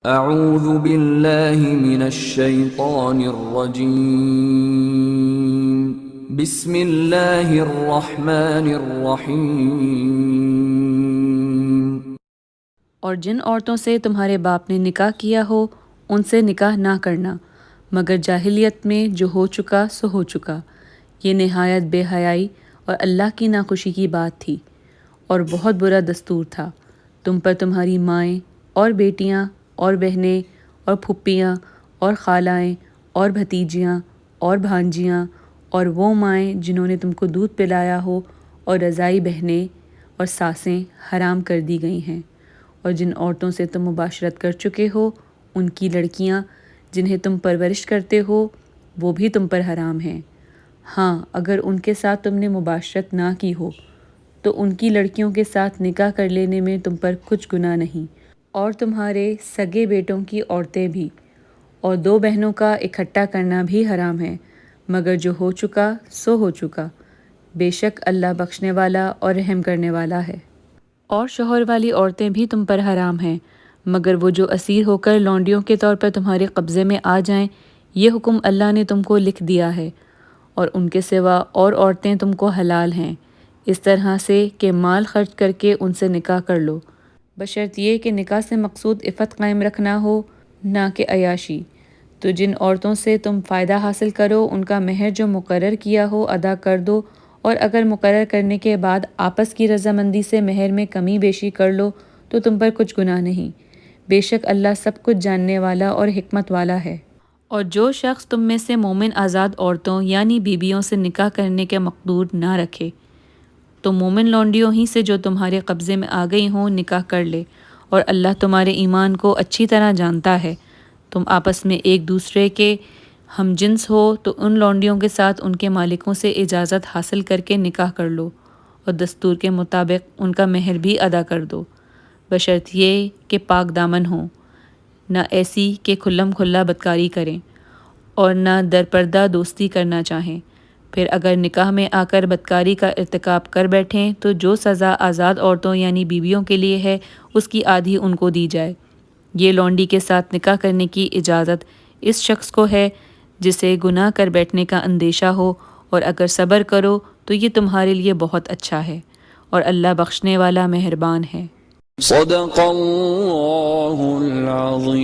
اعوذ باللہ من الشیطان الرجیم بسم اللہ الرحمن الرحیم۔ اور جن عورتوں سے تمہارے باپ نے نکاح کیا ہو ان سے نکاح نہ کرنا مگر جاہلیت میں جو ہو چکا سو ہو چکا، یہ نہایت بے حیائی اور اللہ کی ناخوشی کی بات تھی اور بہت برا دستور تھا تم پر تمہاری مائیں اور بیٹیاں اور بہنیں اور پھپھیاں اور خالائیں اور بھتیجیاں اور بھانجیاں اور وہ مائیں جنہوں نے تم کو دودھ پلایا ہو اور رضائی بہنیں اور ساسیں حرام کر دی گئی ہیں، اور جن عورتوں سے تم مباشرت کر چکے ہو ان کی لڑکیاں جنہیں تم پرورش کرتے ہو وہ بھی تم پر حرام ہیں، ہاں اگر ان کے ساتھ تم نے مباشرت نہ کی ہو تو ان کی لڑکیوں کے ساتھ نکاح کر لینے میں تم پر کچھ گناہ نہیں، اور تمہارے سگے بیٹوں کی عورتیں بھی، اور دو بہنوں کا اکٹھا کرنا بھی حرام ہے مگر جو ہو چکا سو ہو چکا، بے شک اللہ بخشنے والا اور رحم کرنے والا ہے۔ اور شوہر والی عورتیں بھی تم پر حرام ہیں مگر وہ جو اسیر ہو کر لونڈیوں کے طور پر تمہارے قبضے میں آ جائیں، یہ حکم اللہ نے تم کو لکھ دیا ہے، اور ان کے سوا اور عورتیں تم کو حلال ہیں اس طرح سے کہ مال خرچ کر کے ان سے نکاح کر لو، بشرط یہ کہ نکاح سے مقصود عفت قائم رکھنا ہو نہ کہ عیاشی، تو جن عورتوں سے تم فائدہ حاصل کرو ان کا مہر جو مقرر کیا ہو ادا کر دو، اور اگر مقرر کرنے کے بعد آپس کی رضامندی سے مہر میں کمی بیشی کر لو تو تم پر کچھ گناہ نہیں، بے شک اللہ سب کچھ جاننے والا اور حکمت والا ہے۔ اور جو شخص تم میں سے مومن آزاد عورتوں یعنی بیویوں سے نکاح کرنے کے مقدور نہ رکھے تو مومن لونڈیوں ہی سے جو تمہارے قبضے میں آ گئی ہوں نکاح کر لے، اور اللہ تمہارے ایمان کو اچھی طرح جانتا ہے، تم آپس میں ایک دوسرے کے ہم جنس ہو تو ان لونڈیوں کے ساتھ ان کے مالکوں سے اجازت حاصل کر کے نکاح کر لو، اور دستور کے مطابق ان کا مہر بھی ادا کر دو، بشرط یہ کہ پاک دامن ہوں، نہ ایسی کہ کھلم کھلا بدکاری کریں اور نہ درپردہ دوستی کرنا چاہیں، پھر اگر نکاح میں آ کر بدکاری کا ارتکاب کر بیٹھیں تو جو سزا آزاد عورتوں یعنی بیویوں کے لیے ہے اس کی آدھی ان کو دی جائے، یہ لونڈی کے ساتھ نکاح کرنے کی اجازت اس شخص کو ہے جسے گناہ کر بیٹھنے کا اندیشہ ہو، اور اگر صبر کرو تو یہ تمہارے لیے بہت اچھا ہے، اور اللہ بخشنے والا مہربان ہے۔ صدق اللہ العظیم۔